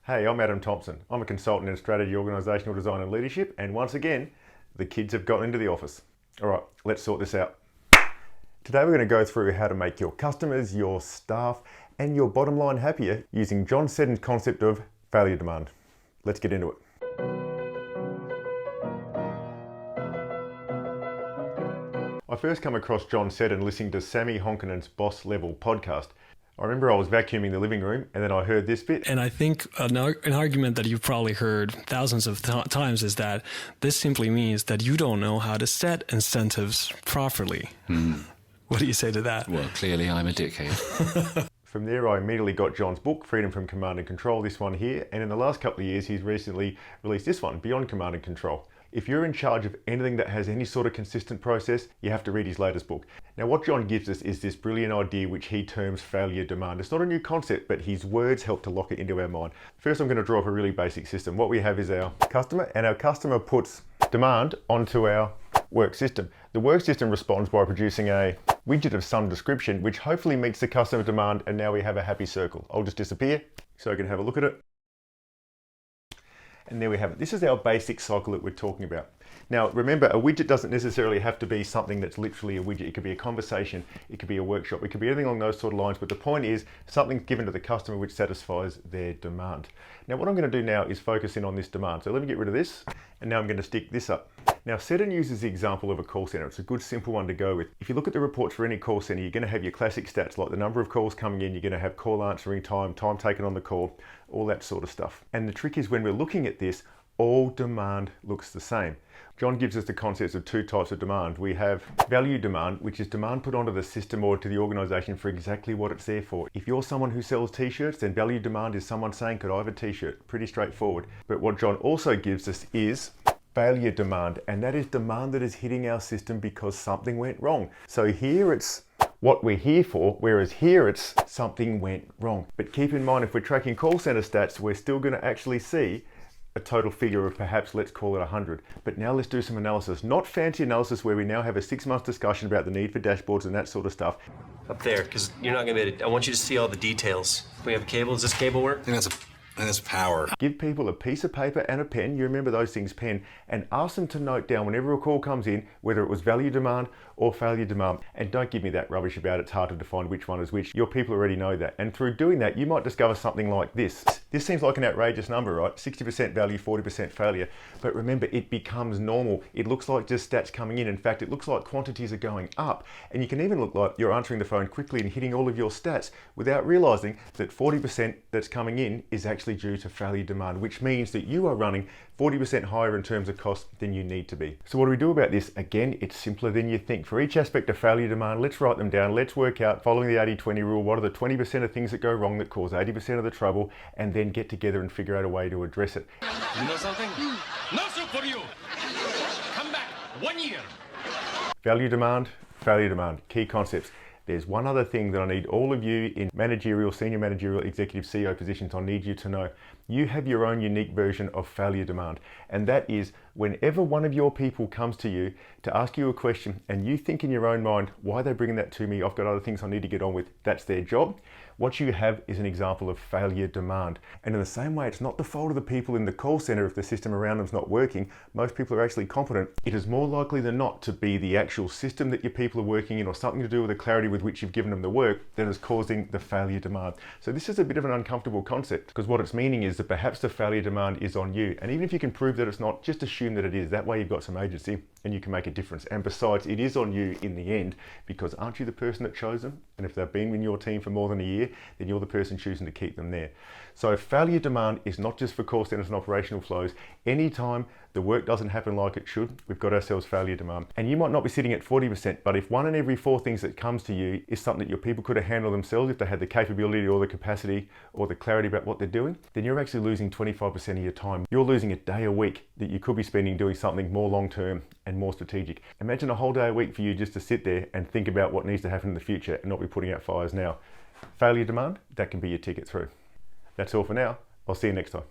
Hey, I'm Adam Thompson. I'm a consultant in strategy, organisational design and leadership, and once again, the kids have gotten into the office. All right, let's sort this out. Today we're going to go through how to make your customers, your staff, and your bottom line happier using John Seddon's concept of failure demand. Let's get into it. I first come across John Seddon listening to Sammy Honkinen's Boss Level podcast. I remember I was vacuuming the living room and then I heard this bit. And I think an argument that you've probably heard thousands of times is that this simply means that you don't know how to set incentives properly. What do you say to that? Well, clearly I'm a dickhead. From there, I immediately got John's book, Freedom from Command and Control, this one here. And in the last couple of years, he's recently released this one, Beyond Command and Control. If you're in charge of anything that has any sort of consistent process, you have to read his latest book. Now, what John gives us is this brilliant idea which he terms failure demand. It's not a new concept, but his words help to lock it into our mind. First, I'm going to draw up a really basic system. What we have is our customer, and our customer puts demand onto our work system. The work system responds by producing a widget of some description, which hopefully meets the customer demand, and now we have a happy circle. I'll just disappear so I can have a look at it. And there we have it. This is our basic cycle that we're talking about. Now, remember, a widget doesn't necessarily have to be something that's literally a widget. It could be a conversation, it could be a workshop, it could be anything along those sort of lines, but the point is something given to the customer which satisfies their demand. Now, what I'm going to do now is focus in on this demand. So let me get rid of this, and now I'm going to stick this up. Now, Seddon uses the example of a call center. It's a good, simple one to go with. If you look at the reports for any call center, you're going to have your classic stats like the number of calls coming in, you're going to have call answering time, time taken on the call, all that sort of stuff. And the trick is when we're looking at this, all demand looks the same. John gives us the concepts of two types of demand. We have value demand, which is demand put onto the system or to the organization for exactly what it's there for. If you're someone who sells t-shirts, then value demand is someone saying, could I have a t-shirt? Pretty straightforward. But what John also gives us is failure demand, and that is demand that is hitting our system because something went wrong. So here it's what we're here for, whereas here it's something went wrong. But keep in mind, if we're tracking call center stats, we're still going to actually see a total figure of perhaps, let's call it 100. But now let's do some analysis, not fancy analysis where we now have a 6-month discussion about the need for dashboards and that sort of stuff. Up there, because you're not going to be able to, I want you to see all the details. We have a cable, does this cable work? I think that's power. Give people a piece of paper and a pen, you remember those things, pen, and ask them to note down whenever a call comes in, whether it was value demand or failure demand. And don't give me that rubbish about it's hard to define which one is which. Your people already know that. And through doing that, you might discover something like this. This seems like an outrageous number, right? 60% value, 40% failure. But remember, it becomes normal. It looks like just stats coming in. In fact, it looks like quantities are going up. And you can even look like you're answering the phone quickly and hitting all of your stats without realizing that 40% that's coming in is actually due to failure demand, which means that you are running 40% higher in terms of cost than you need to be. So what do we do about this? Again, it's simpler than you think. For each aspect of failure demand, let's write them down. Let's work out, following the 80-20 rule, what are the 20% of things that go wrong that cause 80% of the trouble, and then get together and figure out a way to address it. You know something? No soup for you! Come back 1 year! Value demand, failure demand, key concepts. There's one other thing that I need all of you in managerial, senior managerial, executive CEO positions, I need you to know. You have your own unique version of failure demand. And that is whenever one of your people comes to you to ask you a question and you think in your own mind, why are they bringing that to me? I've got other things I need to get on with. That's their job. What you have is an example of failure demand. And in the same way, it's not the fault of the people in the call center if the system around them is not working. Most people are actually competent. It is more likely than not to be the actual system that your people are working in or something to do with the clarity with which you've given them the work that is causing the failure demand. So this is a bit of an uncomfortable concept because what it's meaning is that perhaps the failure demand is on you. And even if you can prove that it's not, just assume that it is. That way you've got some agency and you can make a difference. And besides, it is on you in the end because aren't you the person that chose them? And if they've been in your team for more than a year, then you're the person choosing to keep them there. So failure demand is not just for call centers and operational flows. Anytime the work doesn't happen like it should, we've got ourselves failure demand. And you might not be sitting at 40%, but if 1 in every 4 things that comes to you is something that your people could have handled themselves, if they had the capability or the capacity or the clarity about what they're doing, then you're actually losing 25% of your time. You're losing a day a week that you could be spending doing something more long-term and more strategic. Imagine a whole day a week for you just to sit there and think about what needs to happen in the future and not be putting out fires now. Failure demand, that can be your ticket through. That's all for now. I'll see you next time.